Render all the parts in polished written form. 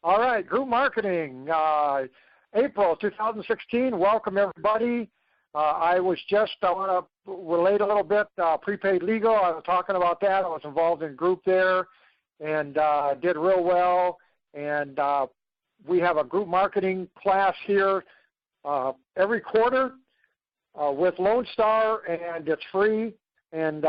All right, group marketing, April 2016. Welcome, everybody. I want to relate a little bit, prepaid legal. I was talking about that. I was involved in a group there and did real well. And we have a group marketing class here every quarter with Lone Star, and it's free. And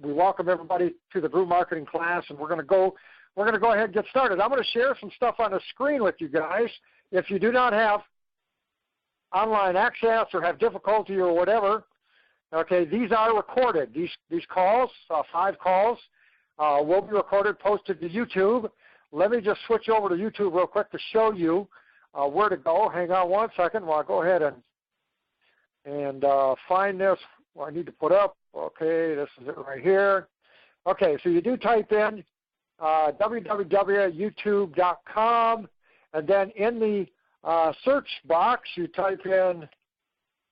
we welcome everybody to the group marketing class, and we're going to go ahead and get started. I'm going to share some stuff on the screen with you guys. If you do not have online access or have difficulty or whatever, okay, these are recorded. These calls, 5 calls, will be recorded, posted to YouTube. Let me just switch over to YouTube real quick to show you where to go. Hang on one second while I go ahead and find this. Well, I need to put up. Okay, this is it right here. Okay, so you do type in www.youtube.com, and then in the search box you type in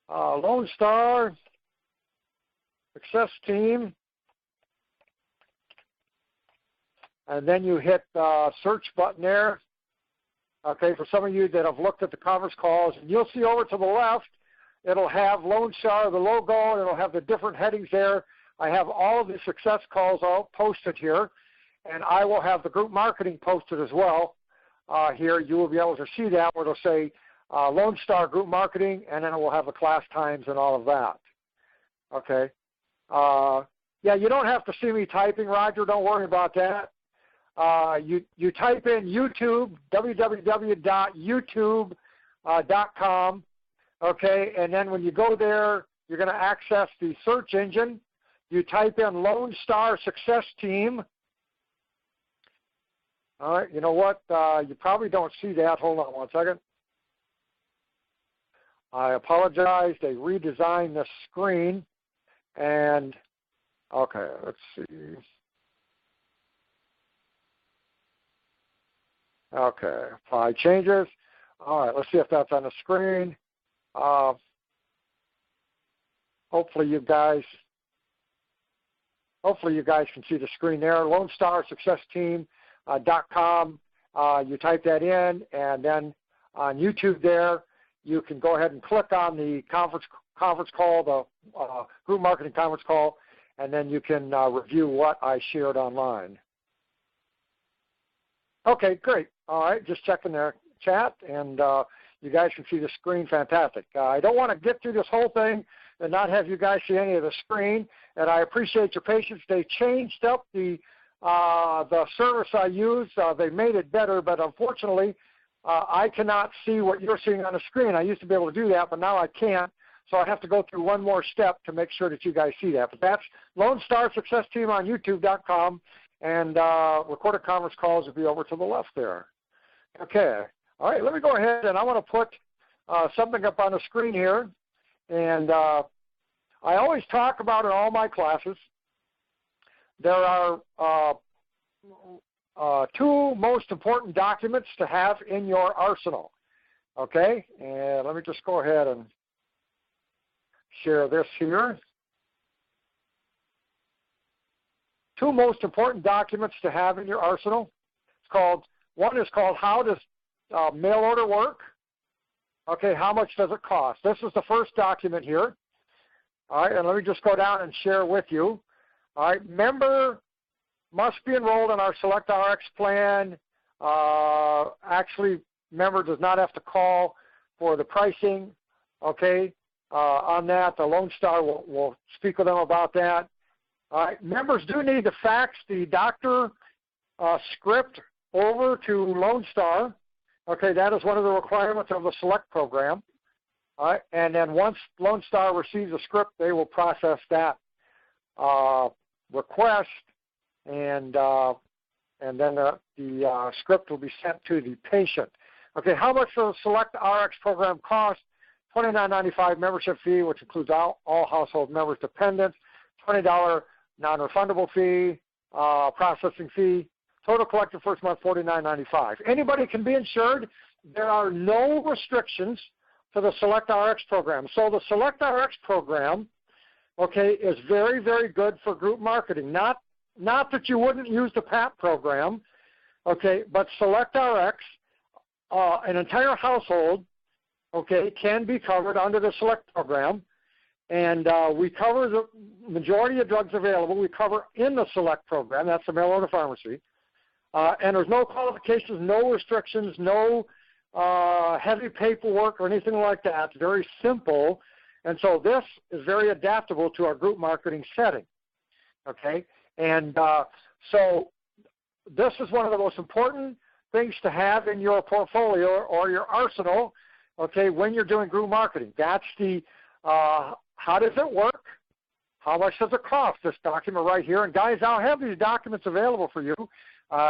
Lone Star Success Team, and then you hit the search button there. Okay, for some of you that have looked at the conference calls, and you'll see over to the left, it'll have Lone Star, the logo, and it'll have the different headings there. I have all of the success calls all posted here, and I will have the group marketing posted as well. Here you will be able to see that where it'll say Lone Star Group Marketing, and then it will have the class times and all of that. Okay. Yeah, you don't have to see me typing, Roger. Don't worry about that. You type in YouTube, www.youtube.com, okay, and then when you go there, you're going to access the search engine. You type in Lone Star Success Team. All right, you know what? You probably don't see that. Hold on one second. I apologize. They redesigned the screen. And, okay, let's see. Okay, apply changes. All right, let's see if that's on the screen. Hopefully you guys can see the screen there. Lone Star Success Team. .com. You type that in, and then on YouTube there, you can go ahead and click on the conference call, the group marketing conference call, and then you can review what I shared online. Okay, great. All right, just checking their chat, and you guys can see the screen. Fantastic. I don't want to get through this whole thing and not have you guys see any of the screen, and I appreciate your patience. They changed up the service I use. They made it better, but unfortunately, I cannot see what you're seeing on the screen. I used to be able to do that, but now I can't, so I have to go through one more step to make sure that you guys see that. But that's Lone Star Success Team on YouTube.com, and recorded conference calls will be over to the left there. Okay. All right, let me go ahead, and I want to put something up on the screen here, and I always talk about in all my classes, there are 2 most important documents to have in your arsenal, okay? And let me just go ahead and share this here. 2 most important documents to have in your arsenal. One is called How Does Mail Order Work? Okay, how much does it cost? This is the first document here. All right, and let me just go down and share with you. All right, member must be enrolled in our Select RX plan. Actually, member does not have to call for the pricing, okay, on that. The Lone Star will speak with them about that. All right, members do need to fax the doctor script over to Lone Star. Okay, that is one of the requirements of the Select program. All right, and then once Lone Star receives a script, they will process that request, and then the script will be sent to the patient. Okay, how much does the Select RX program cost? $29.95 membership fee, which includes all household members, dependents. $20 non-refundable fee, processing fee. Total collected first month, $49.95. Anybody can be insured. There are no restrictions to the Select RX program. So the Select RX program, okay, is very, very good for group marketing. Not that you wouldn't use the PAP program, okay, but Select RX an entire household, okay, can be covered under the Select program. And we cover the majority of drugs available. We cover in the Select program. That's the mail-order pharmacy. And there's no qualifications, no restrictions, no heavy paperwork or anything like that. It's very simple. And so this is very adaptable to our group marketing setting. Okay? And so this is one of the most important things to have in your portfolio or your arsenal, okay, when you're doing group marketing. That's the how does it work? How much does it cost? This document right here. And guys, I'll have these documents available for you.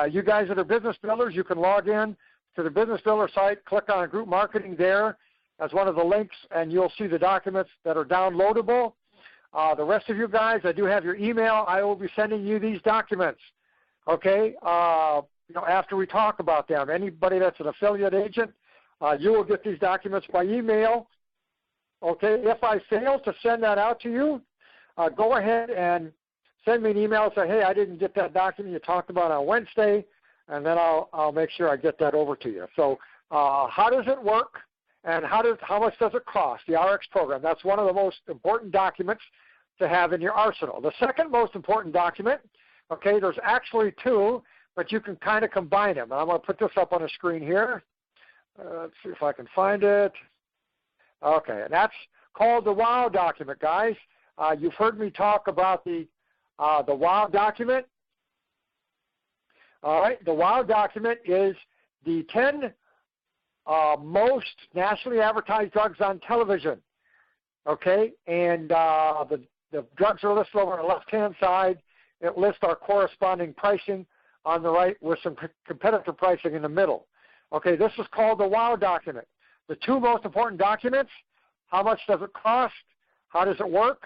You guys that are business builders, you can log in to the business builder site, click on group marketing there as one of the links, and you'll see the documents that are downloadable. The rest of you guys, I do have your email. I will be sending you these documents, okay, after we talk about them. Anybody that's an affiliate agent, you will get these documents by email. Okay, if I fail to send that out to you, go ahead and send me an email and say, hey, I didn't get that document you talked about on Wednesday, and then I'll make sure I get that over to you. So how does it work, and how much does it cost, the RX program? That's one of the most important documents to have in your arsenal. The second most important document, okay, there's actually two, but you can kind of combine them. And I'm going to put this up on the screen here. Let's see if I can find it. Okay, and that's called the WOW document, guys. You've heard me talk about the WOW document. All right, the WOW document is the 10 most nationally advertised drugs on television. Okay, and the drugs are listed over on the left-hand side. It lists our corresponding pricing on the right with some competitor pricing in the middle. Okay, this is called the WOW document. The two most important documents: how much does it cost, how does it work,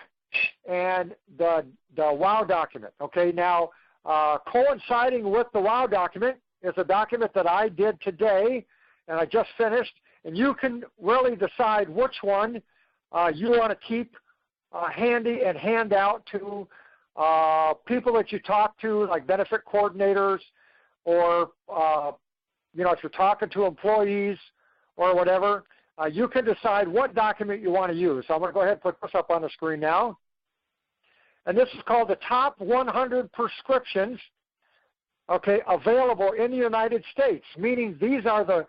and the WOW document. Okay, now coinciding with the WOW document is a document that I did today, and I just finished, and you can really decide which one you want to keep handy and hand out to people that you talk to, like benefit coordinators, or if you're talking to employees or whatever, you can decide what document you want to use. So I'm going to go ahead and put this up on the screen now. And this is called the top 100 prescriptions, okay, available in the United States, meaning these are the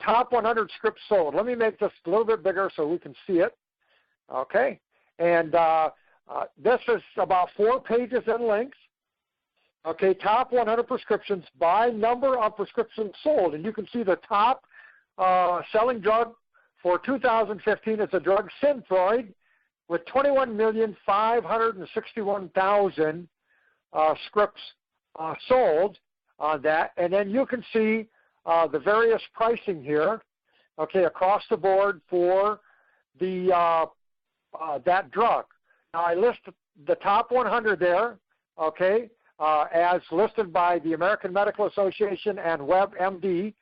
top 100 scripts sold. Let me make this a little bit bigger so we can see it. Okay, and this is about 4 pages in length. Okay, top 100 prescriptions by number of prescriptions sold. And you can see the top selling drug for 2015 is the drug Synthroid with 21,561,000 scripts sold on that. And then you can see the various pricing here, okay, across the board for the that drug. Now I list the top 100 there, okay, as listed by the American Medical Association and WebMD,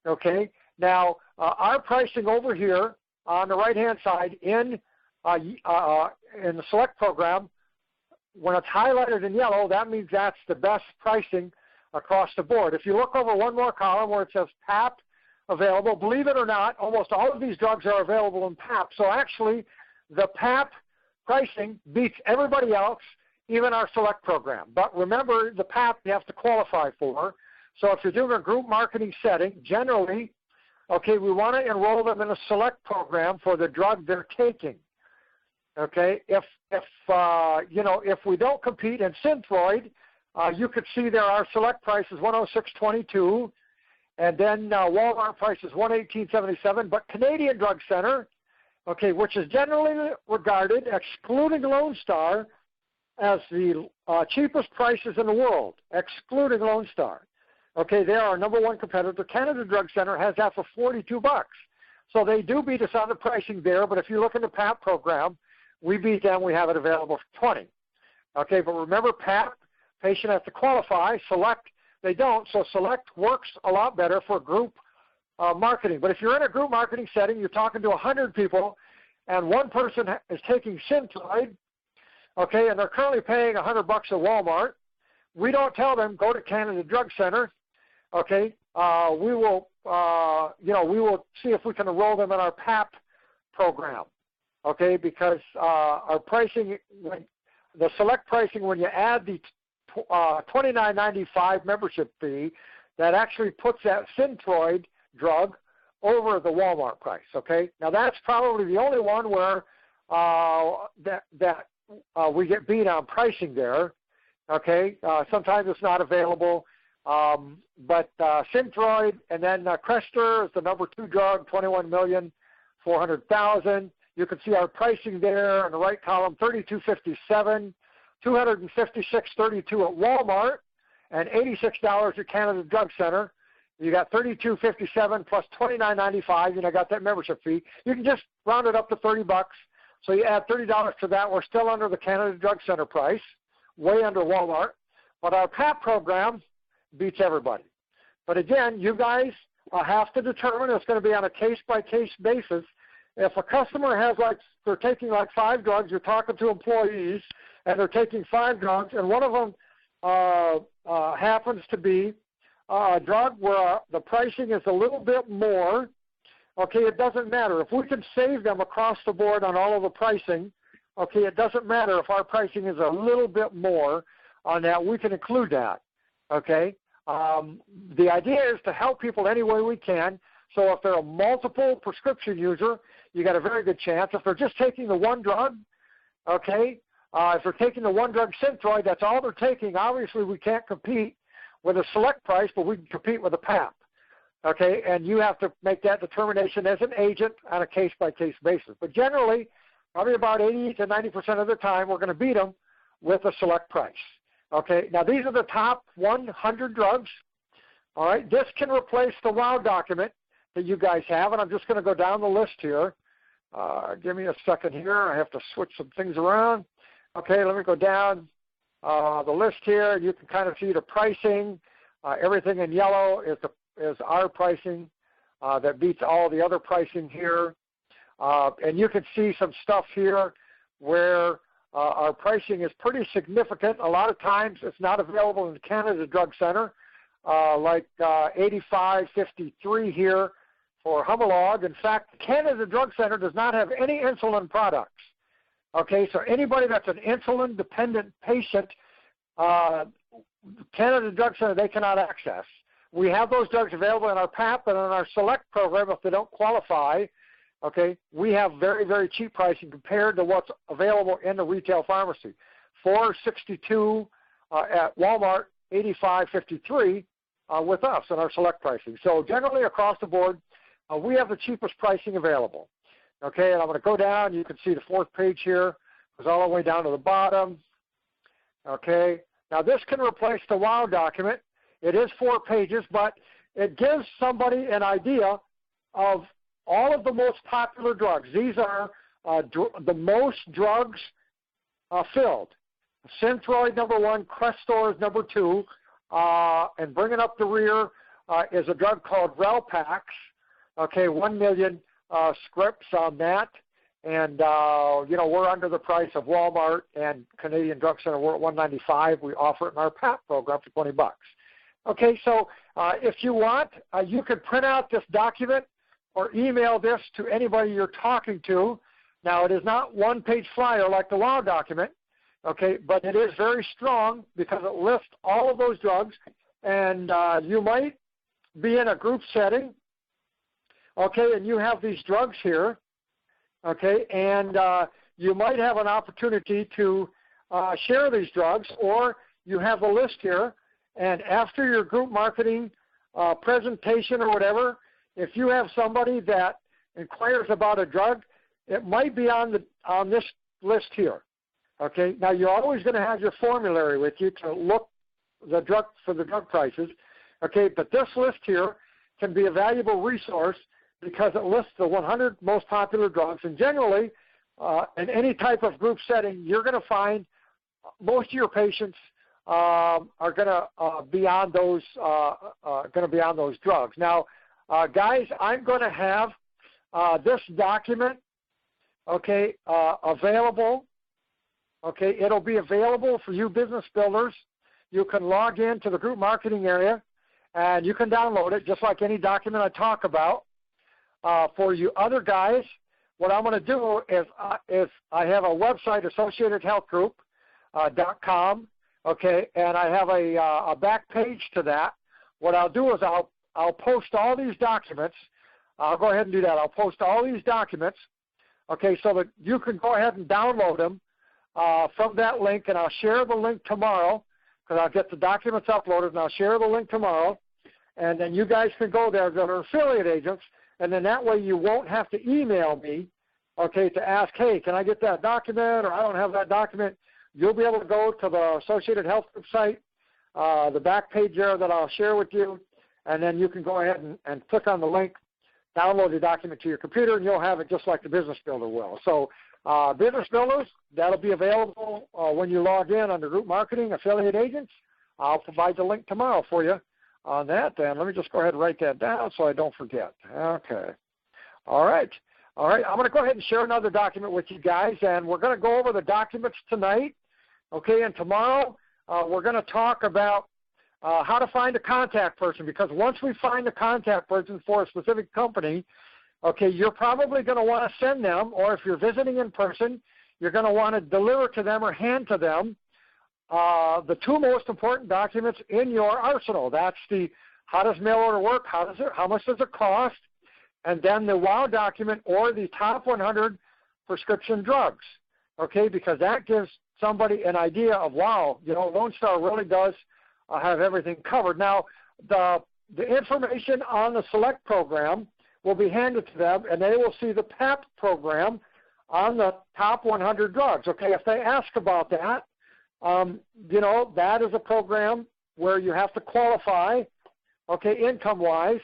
okay. Now our pricing over here on the right-hand side in the Select program, when it's highlighted in yellow, that means that's the best pricing across the board. If you look over one more column where it says PAP available, believe it or not, almost all of these drugs are available in PAP. So actually, the PAP pricing beats everybody else, even our Select program. But remember, the PAP you have to qualify for. So if you're doing a group marketing setting, generally, okay, we want to enroll them in a Select program for the drug they're taking. Okay, if we don't compete in Synthroid, you could see there our Select price is $106.22, and then Walmart price is $118.77. But Canadian Drug Center, okay, which is generally regarded, excluding Lone Star, as the cheapest prices in the world, excluding Lone Star. Okay, they are our number one competitor. Canada Drug Center has that for $42. So they do beat us on the pricing there, but if you look in the PAP program, we beat them. We have it available for $20. Okay, but remember, PAP, patient has to qualify. Select, they don't. So Select works a lot better for group marketing. But if you're in a group marketing setting, you're talking to 100 people, and one person is taking Synthroid, okay, and they're currently paying $100 at Walmart, we don't tell them, go to Canada Drug Center, okay, we will see if we can enroll them in our PAP program, okay? Because our pricing, the select pricing, when you add the $29.95 membership fee, that actually puts that Synthroid drug over the Walmart price, okay? Now that's probably the only one where we get beat on pricing there, okay? Sometimes it's not available, but Synthroid, and then Crestor is the number 2 drug, $21,400,000. You can see our pricing there in the right column, $32.57, $256.32 at Walmart, and $86 at Canada Drug Center. You got $32.57 plus $29.95, and I got that membership fee. You can just round it up to $30. So you add $30 to that. We're still under the Canada Drug Center price, way under Walmart. But our PAP program beats everybody. But again, you guys have to determine, it's going to be on a case-by-case basis. If a customer has they're taking 5 drugs, you're talking to employees, and they're taking 5 drugs, and one of them happens to be a drug where the pricing is a little bit more, okay, it doesn't matter. If we can save them across the board on all of the pricing, okay, it doesn't matter if our pricing is a little bit more on that. We can include that, okay? The idea is to help people any way we can. So if they're a multiple prescription user, you got a very good chance. If they're just taking the one drug, okay, if they're taking the one drug Synthroid, that's all they're taking. Obviously, we can't compete with a select price, but we can compete with a PAP, okay? And you have to make that determination as an agent on a case-by-case basis. But generally, probably about 80 to 90% of the time, we're going to beat them with a select price, okay? Now, these are the top 100 drugs, all right? This can replace the WOW document that you guys have, and I'm just going to go down the list here. Give me a second here. I have to switch some things around. Okay, let me go down the list here, and you can kind of see the pricing. Everything in yellow is our pricing that beats all the other pricing here. And you can see some stuff here where our pricing is pretty significant. A lot of times it's not available in the Canada Drug Center, like $85.53 here for Humalog. In fact, the Canada Drug Center does not have any insulin products. Okay, so anybody that's an insulin-dependent patient, Canada Drug Center, they cannot access. We have those drugs available in our PAP and in our Select program if they don't qualify. Okay, we have very, very cheap pricing compared to what's available in the retail pharmacy. $4.62 at Walmart, $85.53 with us in our Select pricing. So generally across the board, we have the cheapest pricing available. Okay, and I'm going to go down. You can see the 4th page here. It goes all the way down to the bottom. Okay, now this can replace the WOW document. It is 4 pages, but it gives somebody an idea of all of the most popular drugs. These are the most drugs filled. Synthroid number 1, Crestor is number 2, and bringing up the rear is a drug called Relpax. Okay, 1 million scripts on that, and we're under the price of Walmart and Canadian Drug Center. We're at $195. We offer it in our PAP program for $20. Okay, so if you want, you can print out this document or email this to anybody you're talking to. Now, it is not one-page flyer like the WOW document, okay, but it is very strong because it lists all of those drugs, and you might be in a group setting, okay, and you have these drugs here, okay, and you might have an opportunity to share these drugs, or you have a list here, and after your group marketing presentation or whatever, if you have somebody that inquires about a drug, it might be on this list here, okay. Now, you're always going to have your formulary with you to look for the drug prices, okay, but this list here can be a valuable resource because it lists the 100 most popular drugs, and generally, in any type of group setting, you're going to find most of your patients are going to be on those drugs. Now, guys, I'm going to have this document, okay, available. Okay, it'll be available for you business builders. You can log in to the group marketing area, and you can download it just like any document I talk about. For you other guys, what I'm going to do is I have a website, AssociatedHealthGroup.com, okay, and I have a back page to that. What I'll do is I'll post all these documents. I'll go ahead and do that. I'll post all these documents, okay, so that you can go ahead and download them from that link, and I'll share the link tomorrow because I'll get the documents uploaded, and I'll share the link tomorrow, and then you guys can go there that are affiliate agents, and then that way you won't have to email me, okay, to ask, hey, can I get that document, or I don't have that document. You'll be able to go to the Associated Health Group site, the back page there that I'll share with you, and then you can go ahead and click on the link, download the document to your computer, and you'll have it just like the Business Builder will. So Business Builders, that'll be available when you log in under Group Marketing, Affiliate Agents. I'll provide the link tomorrow for you on that. And let me just go ahead and write that down so I don't forget. Okay. All right. All right. I'm going to go ahead and share another document with you guys, and we're going to go over the documents tonight. Okay, and tomorrow we're going to talk about how to find a contact person, because once we find a contact person for a specific company, okay, you're probably going to want to send them, or if you're visiting in person, you're going to want to deliver to them or hand to them the two most important documents in your arsenal. That's the how does mail order work, how much does it cost, and then the WOW document, or the top 100 prescription drugs, okay, because that gives somebody an idea of, wow, you know, Lone Star really does have everything covered. Now, the information on the Select program will be handed to them, and they will see the PAP program on the top 100 drugs. Okay, if they ask about that, you know, that is a program where you have to qualify, okay, income-wise,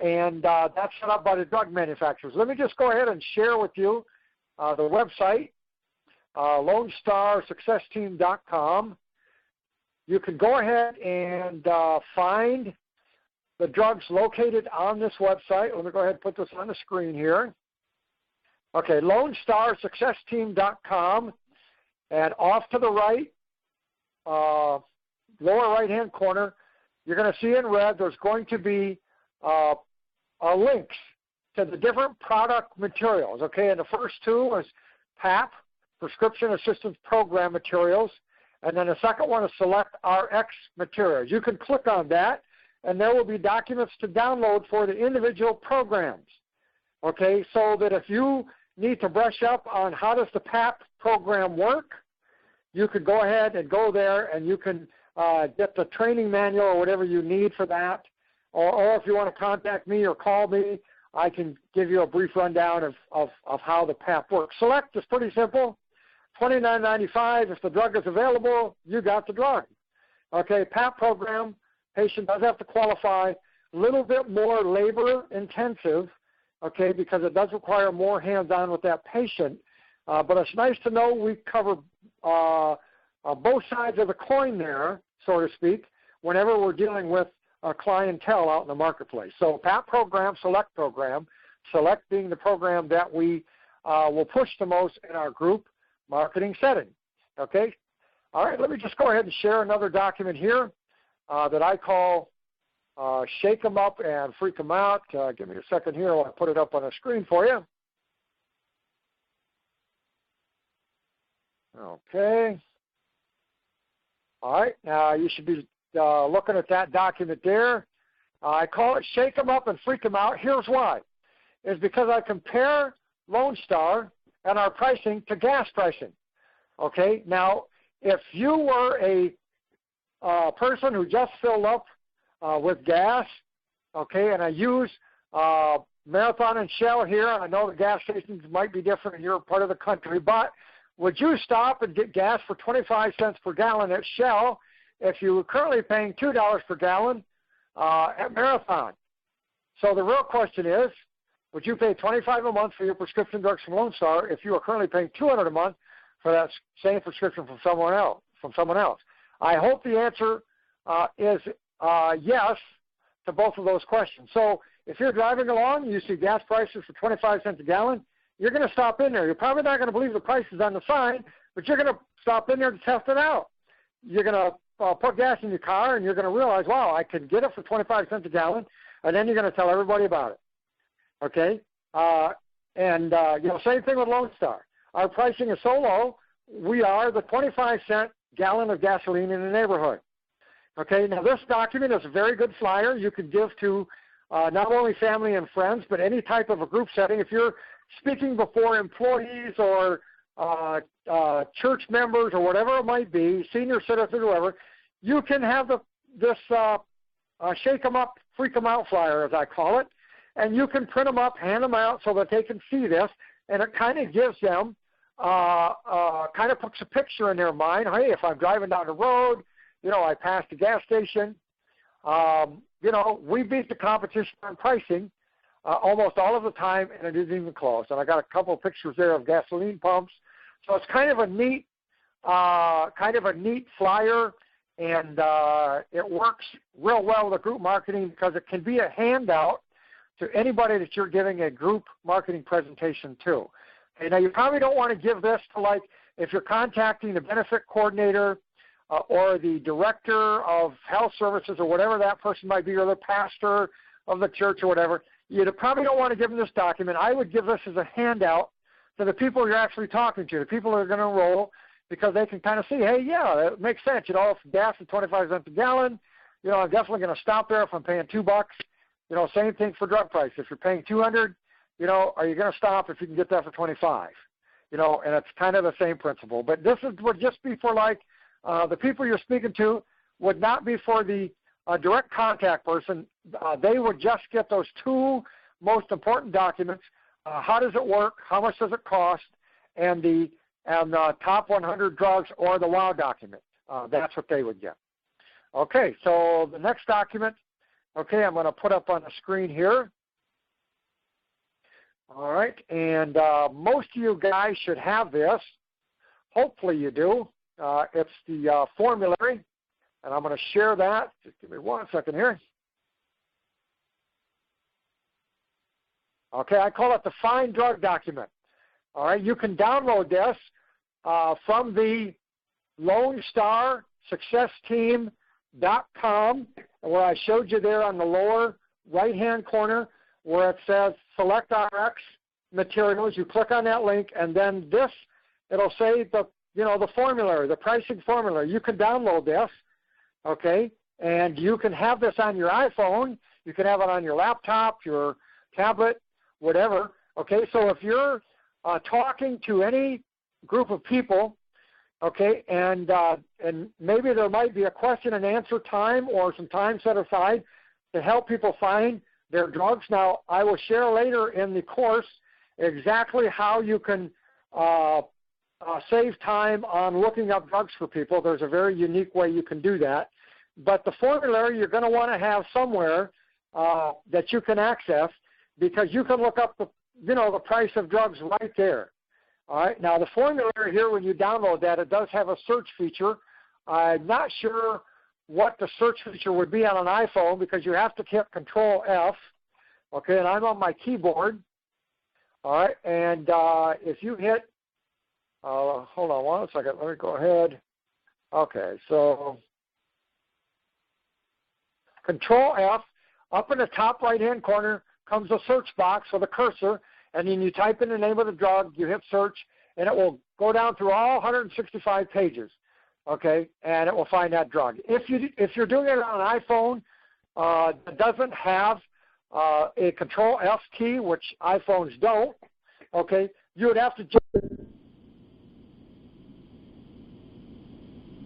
and that's set up by the drug manufacturers. Let me just go ahead and share with you the website, LoneStarSuccessTeam.com. You can go ahead and find the drugs located on this website. Let me go ahead and put this on the screen here. Okay, LoneStarSuccessTeam.com, and off to the right, lower right-hand corner, you're going to see in red there's going to be links to the different product materials. Okay, and the first two is PAP, Prescription Assistance Program materials, and then the second one is Select RX materials. You can click on that, and there will be documents to download for the individual programs. Okay, so that if you need to brush up on how does the PAP program work, you could go ahead and go there, and you can get the training manual or whatever you need for that. Or if you want to contact me or call me, I can give you a brief rundown of how the PAP works. Select is pretty simple. $29.95. If the drug is available, you got the drug. Okay, PAP program, patient does have to qualify. A little bit more labor intensive, okay, because it does require more hands-on with that patient. But it's nice to know we cover both sides of the coin there, so to speak, whenever we're dealing with a clientele out in the marketplace. So PAP program, Select program, Select being the program that we will push the most in our group marketing setting. Okay? All right, let me just go ahead and share another document here that I call Shake 'em Up and Freak 'em Out. Give me a second here while I put it up on the screen for you. Okay. All right, now you should be looking at that document there. I call it Shake 'em Up and Freak 'em Out. Here's why. It's because I compare Lone Star and our pricing to gas pricing. Okay, now if you were a person who just filled up with gas, okay, and I use Marathon and Shell here, and I know the gas stations might be different in your part of the country, but would you stop and get gas for 25 cents per gallon at Shell if you were currently paying $2 per gallon at Marathon? So the real question is, would you pay $25 a month for your prescription drugs from Lone Star if you are currently paying $200 a month for that same prescription from someone else? I hope the answer is yes to both of those questions. So if you're driving along, you see gas prices for 25 cents a gallon, you're going to stop in there. You're probably not going to believe the prices on the sign, but you're going to stop in there to test it out. You're going to put gas in your car, and you're going to realize, wow, I can get it for 25 cents a gallon, and then you're going to tell everybody about it. Okay? Same thing with Lone Star. Our pricing is so low, we are the 25-cent gallon of gasoline in the neighborhood. Okay? Now, this document is a very good flyer you can give to not only family and friends, but any type of a group setting. If you're speaking before employees or church members or whatever it might be, senior citizens or whatever, you can have this shake them up, freak them out flyer, as I call it, and you can print them up, hand them out so that they can see this, and it kind of gives them, kind of puts a picture in their mind. Hey, if I'm driving down the road, I passed a gas station, we beat the competition on pricing almost all of the time, and it isn't even close. And I got a couple of pictures there of gasoline pumps. So it's kind of a neat flyer, and it works real well with the group marketing because it can be a handout to anybody that you're giving a group marketing presentation to. Okay, now you probably don't want to give this to, like, if you're contacting the benefit coordinator or the director of health services or whatever that person might be, or the pastor of the church or whatever. You probably don't want to give them this document. I would give this as a handout to the people you're actually talking to, the people that are going to enroll, because they can kind of see, hey, yeah, it makes sense. If gas is 25 cents a gallon, I'm definitely going to stop there if I'm paying $2. Same thing for drug price. If you're paying $200, are you going to stop if you can get that for 25? And it's kind of the same principle. But this would just be for, like, the people you're speaking to would not be for the direct contact person. They would just get those two most important documents. How does it work? How much does it cost? And the top 100 drugs, or the WOW document. That's what they would get. Okay, so the next document, I'm going to put up on the screen here. All right, and most of you guys should have this. Hopefully you do. It's the formulary, and I'm going to share that. Just give me 1 second here. Okay, I call it the Find Drug document. All right, you can download this from the LoneStarSuccessTeam.com, where I showed you there on the lower right-hand corner where it says Select RX Materials. You click on that link, and then it'll say the formulary, the pricing formulary. You can download this, okay, and you can have this on your iPhone. You can have it on your laptop, your tablet, whatever. Okay, so if you're talking to any group of people, okay, and maybe there might be a question and answer time or some time set aside to help people find their drugs. Now, I will share later in the course exactly how you can save time on looking up drugs for people. There's a very unique way you can do that. But the formulary you're going to want to have somewhere that you can access, because you can look up the price of drugs right there. All right. Now, the formulary here, when you download that, it does have a search feature. I'm not sure what the search feature would be on an iPhone, because you have to hit Control F. Okay, and I'm on my keyboard. All right, and if you hit, hold on 1 second, let me go ahead. Okay, so Control F, up in the top right-hand corner comes a search box with a cursor, and then you type in the name of the drug, you hit search, and it will go down through all 165 pages, okay, and it will find that drug. If you're doing it on an iPhone that doesn't have a Control F key, which iPhones don't, okay, you would have to just,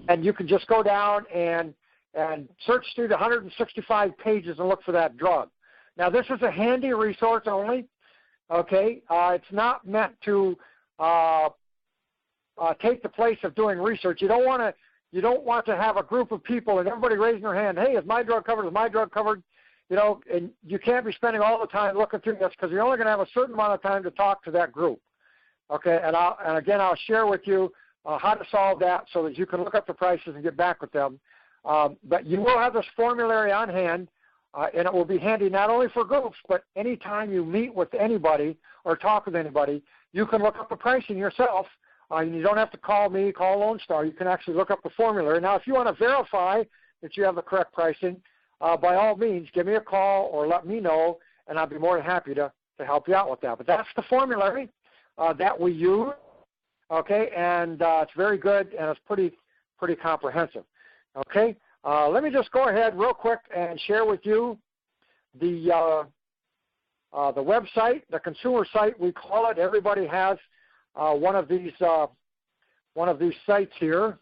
and you can just go down and search through the 165 pages and look for that drug. Now, this is a handy resource only, okay? It's not meant to take the place of doing research. You don't want to have a group of people and everybody raising their hand, hey, is my drug covered, is my drug covered? And you can't be spending all the time looking through this, because you're only going to have a certain amount of time to talk to that group, okay? And again, I'll share with you how to solve that so that you can look up the prices and get back with them. But you will have this formulary on hand, and it will be handy not only for groups, but anytime you meet with anybody or talk with anybody, you can look up the pricing yourself You don't have to call me, call Lone Star. You can actually look up the formulary. Now, if you want to verify that you have the correct pricing, by all means, give me a call or let me know, and I'll be more than happy to help you out with that. But that's the formulary that we use, okay, and it's very good, and it's pretty comprehensive, okay. Let me just go ahead real quick and share with you the website, the consumer site, we call it. Everybody has one of these sites here.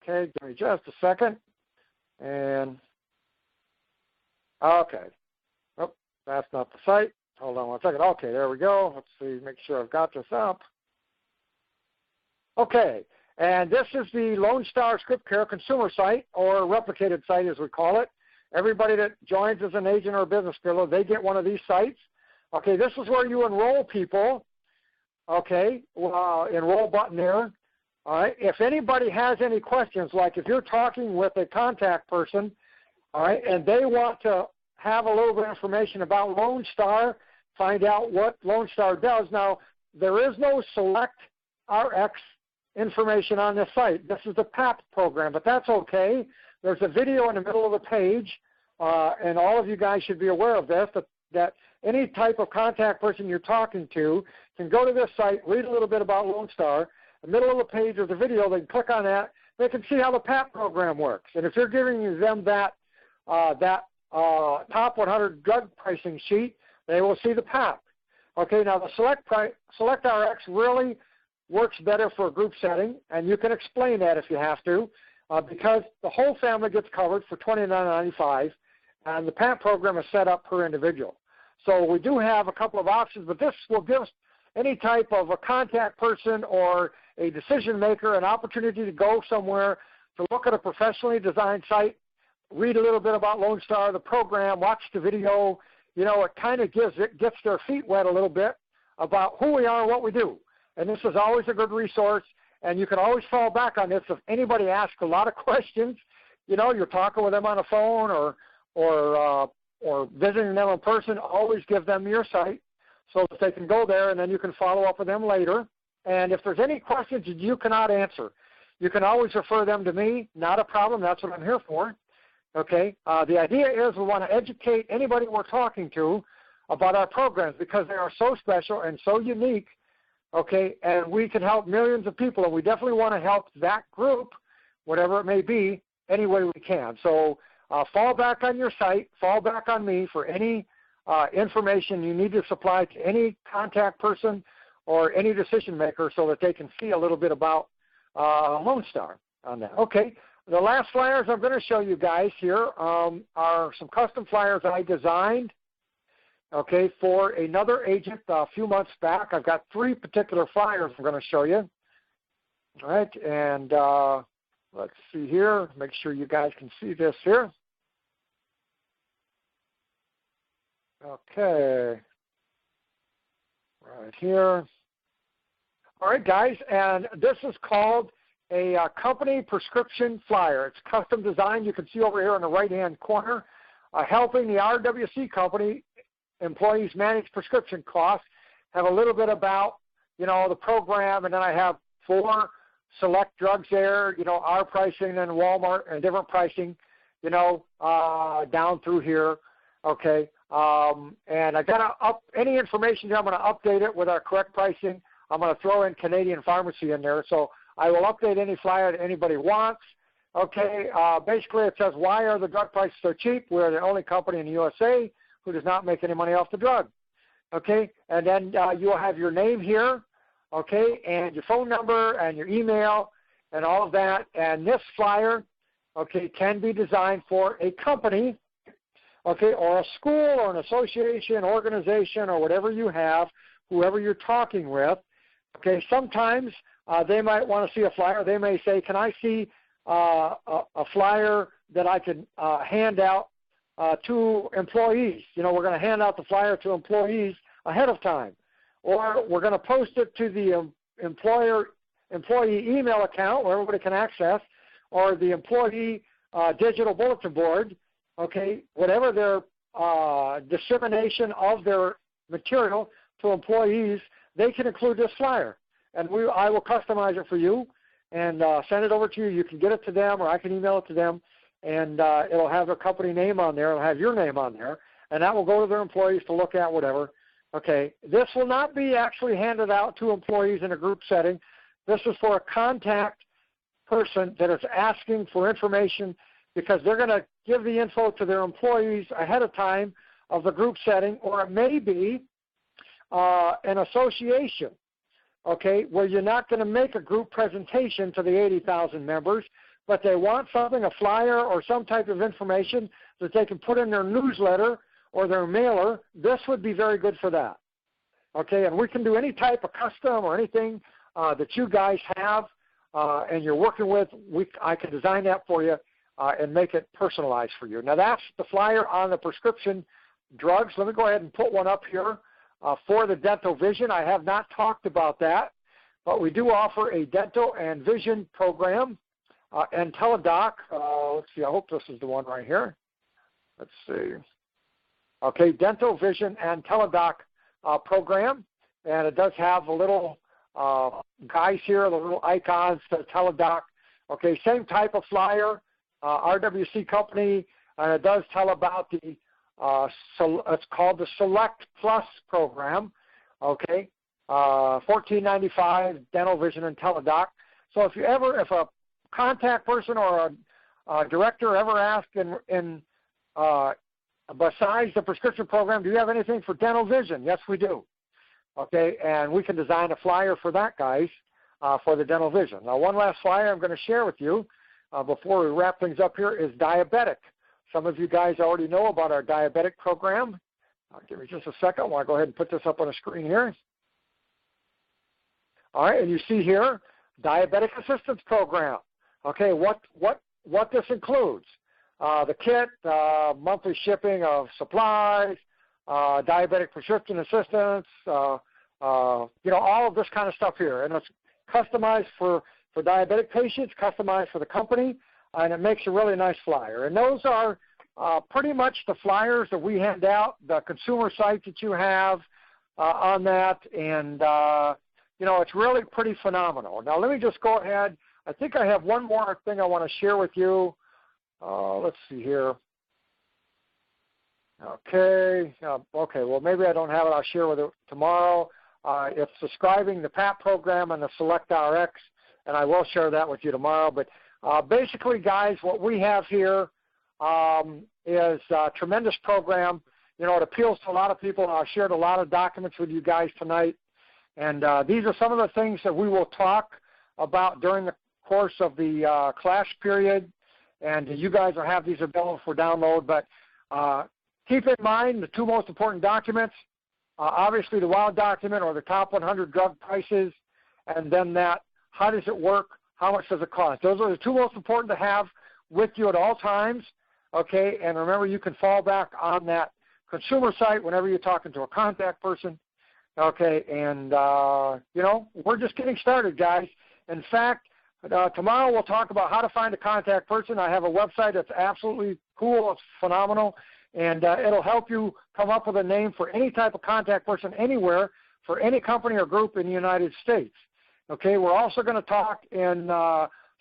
Okay, give me just a second. And okay, oh, that's not the site. Hold on one second. Okay, there we go. Let's see, make sure I've got this up. Okay, and this is the Lone Star Script Care consumer site, or replicated site as we call it. Everybody that joins as an agent or a business builder, they get one of these sites. Okay, this is where you enroll people. Okay, enroll button there. All right, if anybody has any questions, like if you're talking with a contact person, all right, and they want to have a little bit of information about Lone Star, find out what Lone Star does. Now, there is no Select RX information on this site. This is the PAP program, but that's okay. There's a video in the middle of the page, and all of you guys should be aware of this, that any type of contact person you're talking to can go to this site, read a little bit about Lone Star. The middle of the page of the video, they can click on that. They can see how the PAP program works. And if you're giving them that top 100 drug pricing sheet, they will see the PAP. Okay, now the Select RX really works better for a group setting, and you can explain that if you have to, because the whole family gets covered for $29.95, and the PAP program is set up per individual. So we do have a couple of options, but this will give us any type of a contact person or a decision maker an opportunity to go somewhere to look at a professionally designed site, read a little bit about Lone Star, the program, watch the video. You know, it kind of gets their feet wet a little bit about who we are and what we do. And this is always a good resource, and you can always fall back on this if anybody asks a lot of questions. You know, you're talking with them on the phone or visiting them in person, always give them your site so that they can go there, and then you can follow up with them later. And if there's any questions that you cannot answer, you can always refer them to me. Not a problem. That's what I'm here for. Okay. The idea is we want to educate anybody we're talking to about our programs because they are so special and so unique. Okay, and we can help millions of people, and we definitely want to help that group, whatever it may be, any way we can. So fall back on your site, fall back on me for any information you need to supply to any contact person or any decision maker so that they can see a little bit about Lone Star on that. Okay, the last flyers I'm going to show you guys here are some custom flyers I designed, okay, for another agent a few months back. I've got 3 particular flyers I'm going to show you. All right, and let's see here. Make sure you guys can see this here. Okay, right here. All right, guys, and this is called a company prescription flyer. It's custom designed. You can see over here in the right-hand corner, helping the RWC company employees manage prescription costs. Have a little bit about, you know, the program, and then I have 4 select drugs there, you know, our pricing and Walmart and different pricing, you know, down through here, okay. And I got to any information here, I'm going to update it with our correct pricing. I'm going to throw in Canadian Pharmacy in there, so I will update any flyer that anybody wants. Okay, basically it says, why are the drug prices so cheap? We're the only company in the USA who does not make any money off the drug. Okay, and then you'll have your name here, okay, and your phone number and your email and all of that. And this flyer, okay, can be designed for a company, okay, or a school or an association, organization, or whatever you have, whoever you're talking with. Okay, sometimes they might want to see a flyer. They may say, can I see a flyer that I can hand out to employees? You know, we're going to hand out the flyer to employees ahead of time. Or we're going to post it to the employee email account where everybody can access, or the employee digital bulletin board, okay, whatever their dissemination of their material to employees, they can include this flyer. and I will customize it for you and send it over to you. You can get it to them, or I can email it to them, and it'll have a company name on there. It'll have your name on there, and that will go to their employees to look at, whatever. Okay, this will not be actually handed out to employees in a group setting. This is for a contact person that is asking for information, because they're going to give the info to their employees ahead of time of the group setting, or it may be an association, okay, where you're not going to make a group presentation to the 80,000 members, but they want something, a flyer or some type of information that they can put in their newsletter or their mailer. This would be very good for that, okay, and we can do any type of custom or anything that you guys have and you're working with. I can design that for you and make it personalized for you. Now, that's the flyer on the prescription drugs. Let me go ahead and put one up here for the dental vision. I have not talked about that, but we do offer a dental and vision program and teledoc. Let's see, I hope this is the one right here. Let's see. Okay, dental, vision, and teledoc program, and it does have the little guys here, the little icons to teledoc. Okay, same type of flyer, RWC company, and it does tell about the it's called the Select Plus program, okay, $14.95, dental, vision, and teledoc. So if a contact person or a director ever asks besides the prescription program, do you have anything for dental vision? Yes, we do. Okay, and we can design a flyer for that, guys, for the dental vision. Now, one last flyer I'm going to share with you before we wrap things up here is diabetic. Some of you guys already know about our diabetic program. Give me just a second. I want to go ahead and put this up on the screen here. All right, and you see here, diabetic assistance program. Okay, what this includes: the kit, monthly shipping of supplies, diabetic prescription assistance, all of this kind of stuff here, and it's customized for diabetic patients, customized for the company, and it makes a really nice flyer. And those are pretty much the flyers that we hand out, the consumer site that you have on that, and it's really pretty phenomenal. Now, let me just go ahead. I think I have one more thing I want to share with you. Let's see here. Okay. Well, maybe I don't have it. I'll share with it tomorrow. It's subscribing the PAP program and the Select RX, and I will share that with you tomorrow. But basically, guys, what we have here is a tremendous program. It appeals to a lot of people. I shared a lot of documents with you guys tonight, and these are some of the things that we will talk about during the course of the class period, and you guys will have these available for download. But keep in mind the two most important documents, obviously the WOW document, or the top 100 drug prices, and then that how does it work, how much does it cost. Those are the two most important to have with you at all times, okay? And remember, you can fall back on that consumer site whenever you're talking to a contact person, okay? And, we're just getting started, guys. In fact, tomorrow we'll talk about how to find a contact person. I have a website that's absolutely cool. It's phenomenal. And it'll help you come up with a name for any type of contact person anywhere for any company or group in the United States. Okay, we're also going to talk in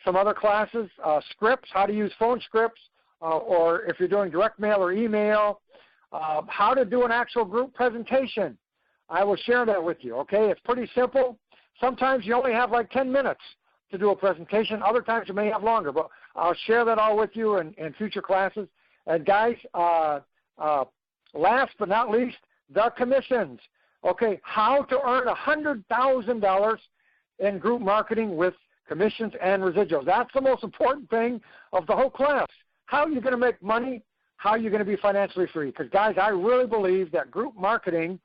some other classes, scripts, how to use phone scripts, or if you're doing direct mail or email, how to do an actual group presentation. I will share that with you, okay? It's pretty simple. Sometimes you only have like 10 minutes to do a presentation. Other times you may have longer, but I'll share that all with you in future classes. And guys, last but not least, the commissions. Okay, how to earn $100,000 in group marketing with commissions and residuals. That's the most important thing of the whole class. How are you going to make money? How are you going to be financially free? Because, guys, I really believe that group marketing,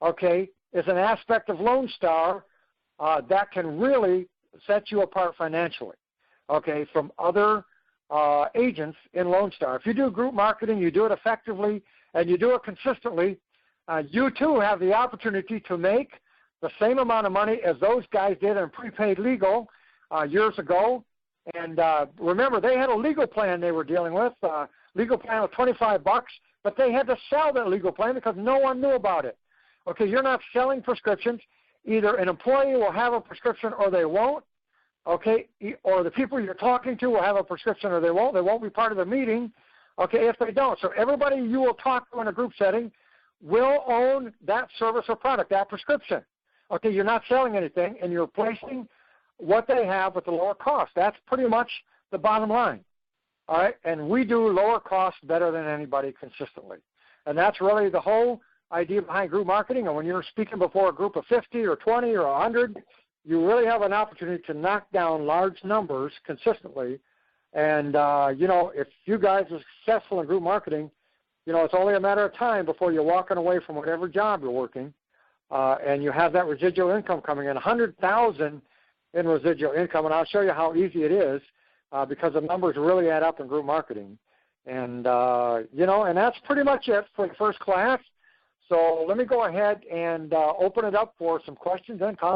okay, is an aspect of Lone Star that can really set you apart financially, okay, from other agents in Lone Star. If you do group marketing, you do it effectively, and you do it consistently, you too have the opportunity to make the same amount of money as those guys did in prepaid legal years ago. And remember, they had a legal plan they were dealing with, legal plan of $25, but they had to sell that legal plan because no one knew about it. Okay, you're not selling prescriptions. either an employee will have a prescription or they won't, okay, or the people you're talking to will have a prescription or they won't. They won't be part of the meeting, okay, if they don't. So everybody you will talk to in a group setting will own that service or product, that prescription. Okay, you're not selling anything, and you're replacing what they have with the lower cost. That's pretty much the bottom line. All right, and we do lower costs better than anybody consistently. And that's really the whole idea behind group marketing. And when you're speaking before a group of 50 or 20 or 100, you really have an opportunity to knock down large numbers consistently. And, if you guys are successful in group marketing, it's only a matter of time before you're walking away from whatever job you're working, and you have that residual income coming in, 100,000 in residual income. And I'll show you how easy it is because the numbers really add up in group marketing. And, and that's pretty much it for the first class. So let me go ahead and open it up for some questions and comments.